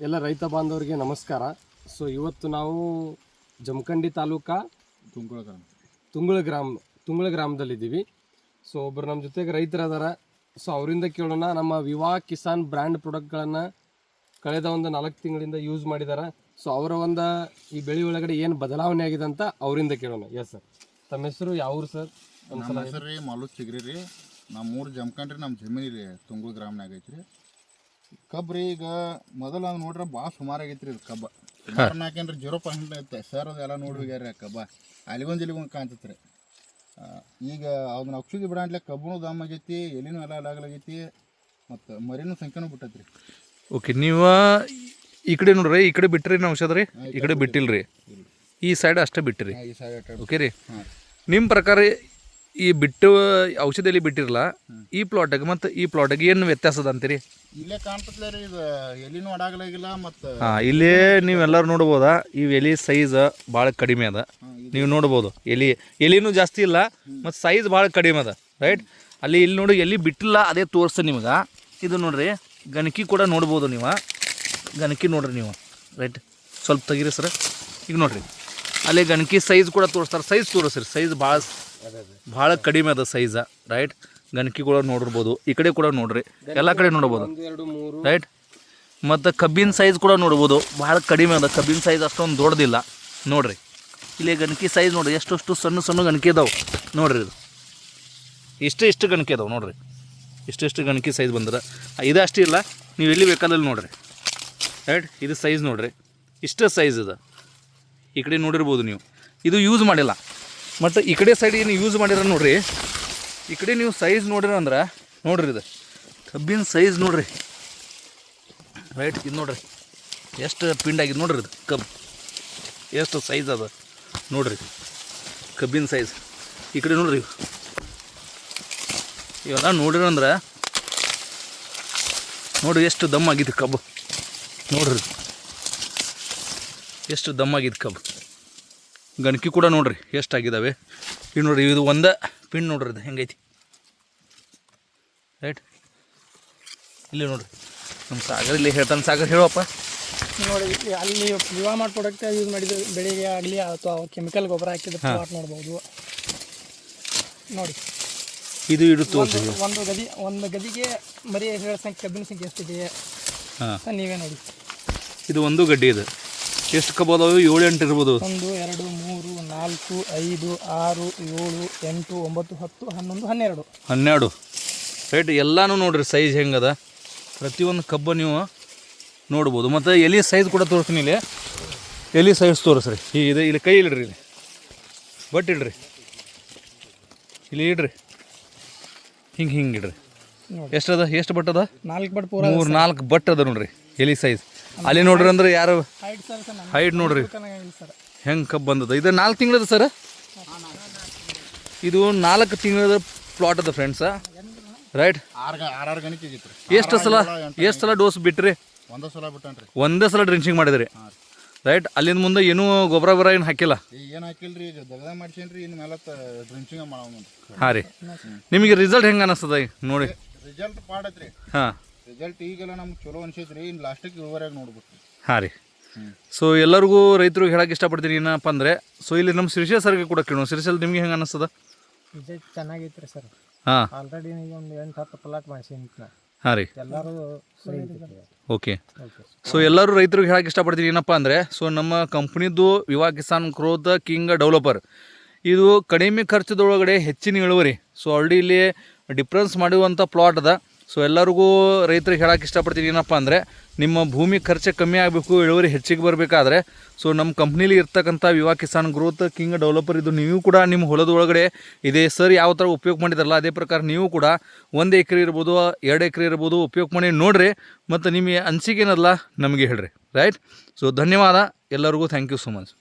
ಎಲ್ಲ ರೈತ ಬಾಂಧವರಿಗೆ ನಮಸ್ಕಾರ. ಸೊ ಇವತ್ತು ನಾವು ಜಮಖಂಡಿ ತಾಲೂಕಾ ತುಂಗಳ ಗ್ರಾಮದಲ್ಲಿದ್ದೀವಿ. ಸೊ ಒಬ್ಬರು ನಮ್ಮ ಜೊತೆಗೆ ರೈತರದಾರ. ಸೊ ಅವರಿಂದ ಕೇಳೋಣ, ನಮ್ಮ ವಿವಾ ಕಿಸಾನ್ ಬ್ರ್ಯಾಂಡ್ ಪ್ರಾಡಕ್ಟ್ಗಳನ್ನು ಕಳೆದ ಒಂದು 4 ತಿಂಗಳಿಂದ ಯೂಸ್ ಮಾಡಿದ್ದಾರೆ. ಸೊ ಅವರ ಒಂದು ಈ ಬೆಳೆ ಒಳಗಡೆ ಏನು ಬದಲಾವಣೆ ಆಗಿದೆ ಅಂತ ಅವರಿಂದ ಕೇಳೋಣ. ಎಸ್ ಸರ್, ತಮ್ಮ ಹೆಸರು ಯಾವ್ರು ಸರ್? ನಮ್ಮ ಹೆಸರು ರೀ ಮಾಲು ಚಿಗ್ರಿ ರೀ. ನಮ್ಮ ಊರು ಜಮಖಂಡ್ರಿ, ನಮ್ಮ ಜಮೀನು ರೀ ತುಂಗಳ ಗ್ರಾಮನಾಗ ಐತ್ರಿ. ಕಬ್ಬು ರೀ ಈಗ ಮೊದಲು ನಾವು ನೋಡ್ರೆ ಭಾಳ ಸುಮಾರು ಆಗೈತ್ರಿ. ಇದು ಕಬ್ಬ ನಾಕೇನ್ರಿ 0% ಐತೆ ಸರ್. ಅದೆಲ್ಲ ನೋಡಿ ಹೋಗ್ಯಾರ ಕಬ್ಬ ಅಲ್ಲಿಗೊಂದು ಕಾಣ್ತೈತೆ ರೀ. ಈಗ ಅದನ್ನ ಔಷಧಿ ಬಿಡಂಟ್ಲೆ ಕಬ್ಬು ದಮ್ ಆಗೈತಿ, ಎಲಿನೂ ಎಲ್ಲ ಅಲಾಗಲಾಗೈತಿ, ಮತ್ತು ಮರಿನೂ ಸಂಖ್ಯೆನೂ ಬಿಟ್ಟೈತಿ ರೀ. ಓಕೆ, ನೀವು ಈ ಕಡೆ ನೋಡ್ರಿ, ಈ ಕಡೆ ಬಿಟ್ಟಿರಿ ನಾವು ಔಷಧ ರೀ, ಈ ಕಡೆ ಬಿಟ್ಟಿಲ್ರಿ, ಈ ಸೈಡ್ ಅಷ್ಟೇ ಬಿಟ್ಟಿರಿ. ಈ ಸೈಡ್ ಓಕೆ ರೀ. ನಿಮ್ಮ ಪ್ರಕಾರ ಈ ಬಿಟ್ಟು ಔಷಧಿಯಲ್ಲಿ ಬಿಟ್ಟಿರಲ್ಲ, ಈ ಪ್ಲಾಟಿಗೆ ಮತ್ತು ಈ ಪ್ಲಾಟಿಗೆ ಏನು ವ್ಯತ್ಯಾಸ ಅದ ಅಂತೀರಿ? ಇಲ್ಲೇ ಕಾಣ್ತತ್ಲೆ ರೀ, ಇದು ಎಲಿನೂ ಅಡಾಗಲಾಗಿಲ್ಲ. ಮತ್ತು ಇಲ್ಲೇ ನೀವೆಲ್ಲರೂ ನೋಡ್ಬೋದಾ, ಈ ಎಲೆ ಸೈಜ್ ಭಾಳ ಕಡಿಮೆ ಅದ. ನೀವು ನೋಡ್ಬೋದು ಎಲಿನೂ ಜಾಸ್ತಿ ಇಲ್ಲ, ಮತ್ತು ಸೈಜ್ ಭಾಳ ಕಡಿಮೆ ಅದ. ರೈಟ್, ಇಲ್ಲಿ ನೋಡಿ, ಎಲ್ಲಿ ಬಿಟ್ಟಿಲ್ಲ ಅದೇ ತೋರಿಸ್ತದೆ ನಿಮ್ಗೆ. ಇದು ನೋಡ್ರಿ, ಗಣಕಿ ಕೂಡ ನೋಡ್ಬೋದು ನೀವು. ಗಣಕಿ ನೋಡ್ರಿ ನೀವು. ರೈಟ್, ಸ್ವಲ್ಪ ತೆಗೀರಿ ಸರ್. ಈಗ ನೋಡ್ರಿ, ಅಲ್ಲಿ ಗಣಕಿ ಸೈಜ್ ಕೂಡ ತೋರಿಸ್ತಾರೆ. ಸೈಜ್ ತೋರಿಸ್ರಿ, ಸೈಜ್ ಭಾಳ ಕಡಿಮೆ ಅದ ಸೈಜ. ರೈಟ್, ಗಣಕಿ ಕೂಡ ನೋಡಿರ್ಬೋದು. ಈ ಕಡೆ ಕೂಡ ನೋಡ್ರಿ, ಎಲ್ಲ ಕಡೆ ನೋಡ್ಬೋದು. ರೈಟ್, ಮತ್ತು ಕಬ್ಬಿನ ಸೈಜ್ ಕೂಡ ನೋಡ್ಬೋದು, ಭಾಳ ಕಡಿಮೆ ಅದ. ಕಬ್ಬಿನ ಸೈಜ್ ಅಷ್ಟೊಂದು ದೊಡ್ಡದಿಲ್ಲ ನೋಡ್ರಿ. ಇಲ್ಲಿ ಗಣಕಿ ಸೈಜ್ ನೋಡ್ರಿ, ಎಷ್ಟು ಸಣ್ಣ ಗಣಕಿ ಇದಾವೆ ನೋಡ್ರಿ. ಇದು ಇಷ್ಟು ಗಣಕಿ ಅದಾವೆ ನೋಡ್ರಿ. ಇಷ್ಟು ಗಣಕಿ ಸೈಜ್ ಬಂದ್ರೆ ಇದು ಅಷ್ಟೇ ಇಲ್ಲ, ನೀವು ಎಲ್ಲಿ ಬೇಕಾದಲ್ಲಿ ನೋಡ್ರಿ. ರೈಟ್, ಇದು ಸೈಜ್ ನೋಡ್ರಿ, ಇಷ್ಟು ಸೈಜ್ ಇದೆ. ಈ ಕಡೆ ನೋಡಿರ್ಬೋದು ನೀವು. ಇದು ಯೂಸ್ ಮಾಡಿಲ್ಲ, ಮತ್ತು ಈ ಕಡೆ ಸೈಡ್ ಏನು ಯೂಸ್ ಮಾಡಿರ ನೋಡ್ರಿ. ಈ ಕಡೆ ನೀವು ಸೈಜ್ ನೋಡಿರ ಅಂದ್ರೆ ನೋಡ್ರಿ, ಇದು ಕಬ್ಬಿನ ಸೈಜ್ ನೋಡ್ರಿ. ರೈಟ್, ಇದು ನೋಡ್ರಿ ಎಷ್ಟು ಪಿಂಡ್ ಆಗಿದೆ ನೋಡ್ರಿ. ಇದು ಕಬ್ಬು ಎಷ್ಟು ಸೈಜ್ ಅದ ನೋಡ್ರಿ, ಕಬ್ಬಿನ ಸೈಜ್. ಈ ಕಡೆ ನೋಡ್ರಿ, ಇವೆಲ್ಲ ನೋಡಿರಂದ್ರೆ ನೋಡ್ರಿ ಎಷ್ಟು ದಮ್ಮಾಗಿದ್ದು ಕಬ್ಬು ನೋಡ್ರಿ, ಎಷ್ಟು ದಮ್ಮಾಗಿದ್ದು ಕಬ್ಬು. ಗಣಕಿ ಕೂಡ ನೋಡ್ರಿ ಎಷ್ಟಾಗಿದ್ದಾವೆ. ಈಗ ನೋಡ್ರಿ, ಇದು ಒಂದೇ ಪಿನ್ ನೋಡ್ರಿ, ಇದು ಹೆಂಗೈತಿ. ರೈಟ್, ಇಲ್ಲಿ ನೋಡ್ರಿ ನಮ್ಮ ಸಾಗರ್ ಇಲ್ಲಿ ಹೇಳ್ತಾನೆ. ಸಾಗರ್ ಹೇಳಪ್ಪ. ನೋಡಿ, ಅಲ್ಲಿ ವಿವಾ ಮಾಡಿ ಪ್ರಾಡಕ್ಟ್ ಯೂಸ್ ಮಾಡಿದ ಬೆಳೆಗೆ ಆಗಲಿ ಅಥವಾ ಕೆಮಿಕಲ್ ಗೊಬ್ಬರ ಹಾಕಿದ ಪ್ಲಾಟ್ ನೋಡ್ಬೋದು. ನೋಡಿ, ಇದು ತೋರಿಸಿ. ಒಂದು ಗದಿಗೆ ಮರಿ ಹೇಳೋ ಸಂಖ್ಯೆ, ಕಬ್ಬಿನ ಸಂಖ್ಯೆ ಎಷ್ಟಿದೆ ನೀವೇ ನೋಡಿ. ಇದು ಒಂದು ಗಡ್ಡಿ. ಇದು ಎಷ್ಟು ಕಬ್ಬು ಅದಾವೆ? 7-8 ಇರ್ಬೋದು. 1 2 3 4 5 6 7 8 9 10 11 12. ರೈಟ್, ಎಲ್ಲನೂ ನೋಡ್ರಿ ಸೈಜ್ ಹೆಂಗದ. ಪ್ರತಿಯೊಂದು ಕಬ್ಬು ನೀವು ನೋಡ್ಬೋದು. ಮತ್ತು ಎಲೆ ಸೈಜ್ ಕೂಡ ತೋರಿಸ್ತೀನಿ. ಇಲ್ಲಿ ಎಲೆ ಸೈಜ್ ತೋರಿಸ್ರಿ. ಇಲ್ಲಿ ಕೈ ಇಡ್ರಿ, ಇಲ್ಲಿ ಬಟ್ ಇಡ್ರಿ, ಇಲ್ಲಿ ಇಡ್ರಿ, ಹಿಂಗೆ ಇಡ್ರಿ. ಎಷ್ಟದ? ಎಷ್ಟು ಬಟ್ ಅದ? 4 ಬಟ್. 3-4 ಬಟ್ ಅದ ನೋಡ್ರಿ ಎಲೆ ಸೈಜ್. ಅಲ್ಲಿ ನೋಡ್ರಿ ಅಂದ್ರೆ ಯಾರು ಹೈಟ್ ನೋಡ್ರಿ ಹೆಂಗೆ ಕಬ್ಬು ಬಂದದ. ಇದು 4 ತಿಂಗಳದ ಸರ್. ಇದು 4 ತಿಂಗಳದ ಪ್ಲಾಟ್ ಅದ ಫ್ರೆಂಡ್ಸ. ರೈಟ್, 6 ಗಣಿಕೆ ಆಗಿತ್ತು. ಎಷ್ಟು ಸಲ ಡೋಸ್ ಬಿಟ್ರಿ? ಒಂದೇ ಸಲ ಡ್ರಿಂಚಿಂಗ್ ಮಾಡಿದ್ರಿ. ರೈಟ್, ಅಲ್ಲಿಂದ ಮುಂದೆ ಏನೂ ಗೊಬ್ಬರ ಏನು ಹಾಕಿಲ್ಲ? ಏನು ಹಾಕಿಲ್ರಿ, ಈಗ ದಗದ ಮಾಡ್ಸೇನ್ರಿ. ಇನ್ನು ಮೇಲೆ ಡ್ರಿಂಚಿಂಗ್ ಮಾಡೋಣ. ಹಾಂ ರೀ, ನಿಮಗೆ ರಿಸಲ್ಟ್ ಹೆಂಗೆ ಅನಿಸ್ತದ ನೋಡಿ? ರಿಸಲ್ಟ್ ಪಾಡತ್ರಿ. ಹಾಂ, ರಿಸಲ್ಟ್ ಈಗೆಲ್ಲ ನಮ್ಗೆ ಚಲೋ ಅನ್ಸೈತ್ರಿ. ಇನ್ನು ಲಾಸ್ಟಿಗೆ ಇಳುವರಿಯಾಗಿ ನೋಡ್ಬಿಟ್ಟು. ಹಾಂ ರೀ. ಸೊ ಎಲ್ಲರಿಗೂ ರೈತರು ಹೇಳಕ್ಕೆ ಇಷ್ಟಪಡ್ತೀನಿ ಏನಪ್ಪ ಅಂದರೆ, ಸೊ ಇಲ್ಲಿ ನಮ್ಮ ಶ್ರೀಶೈಲ್ ಸರ್ಗೆ ಕೂಡ ಕೇಳೋಣ. ಶ್ರೀಶೈಲ್, ನಿಮ್ಗೆ ಹೆಂಗೆ ಅನಿಸ್ತದ? ರಿಸಲ್ಟ್ ಚೆನ್ನಾಗೈತ್ರಿ ಸರ್. ಹಾಂ, ಆಲ್ರೆಡಿ ಒಂದು 8-10 ಪ್ಲಾಟ್ ಮಾಡ್ಸೀನಿ. ಹಾಂ ರೀ, ಎಲ್ಲರೂ ಓಕೆ. ಸೊ ಎಲ್ಲರೂ ರೈತರಿಗೆ ಹೇಳಕ್ಕೆ ಇಷ್ಟಪಡ್ತೀನಿ ಏನಪ್ಪ ಅಂದರೆ, ಸೊ ನಮ್ಮ ಕಂಪ್ನಿದ್ದು ವಿವಾ ಕಿಸಾನ್ ಗ್ರೋತ್ ಕಿಂಗ್ ಡೆವಲಪರ್, ಇದು ಕಡಿಮೆ ಖರ್ಚದೊಳಗಡೆ ಹೆಚ್ಚಿನ ಇಳುವರಿ. ಸೊ ಆಲ್ರೆಡಿ ಇಲ್ಲಿ ಡಿಫ್ರೆನ್ಸ್ ಮಾಡುವಂಥ ಪ್ಲಾಟ್ ಅದ. ಸೊ ಎಲ್ಲರಿಗೂ ರೈತರಿಗೆ ಹೇಳಕ್ಕೆ ಇಷ್ಟಪಡ್ತೀನಿ ಏನಪ್ಪ ಅಂದರೆ, ನಿಮ್ಮ ಭೂಮಿ ಖರ್ಚು ಕಮ್ಮಿ ಆಗಬೇಕು, ಇಳುವರಿ ಹೆಚ್ಚಿಗೆ ಬರಬೇಕಾದ್ರೆ ಸೊ ನಮ್ಮ ಕಂಪ್ನಿಲಿ ಇರ್ತಕ್ಕಂಥ ವಿವಾ ಕಿಸಾನ್ ಗ್ರೋತ್ ಕಿಂಗ್ ಡೆವಲಪರ್ ಇದು ನೀವು ಕೂಡ ನಿಮ್ಮ ಹೊಲದ ಒಳಗಡೆ ಇದೇ ಸರ್ ಯಾವ ಥರ ಉಪಯೋಗ ಮಾಡಿದಾರಲ್ಲ ಅದೇ ಪ್ರಕಾರ ನೀವು ಕೂಡ 1 ಎಕರೆ ಇರ್ಬೋದು, 2 ಎಕರೆ ಇರ್ಬೋದು ಉಪಯೋಗ ಮಾಡಿ ನೋಡಿರಿ. ಮತ್ತು ನಿಮಗೆ ಅನಿಸಿಕೆ ಏನಲ್ಲ ನಮಗೆ ಹೇಳ್ರಿ. ರೈಟ್, ಸೊ ಧನ್ಯವಾದ ಎಲ್ಲರಿಗೂ. Thank you so much.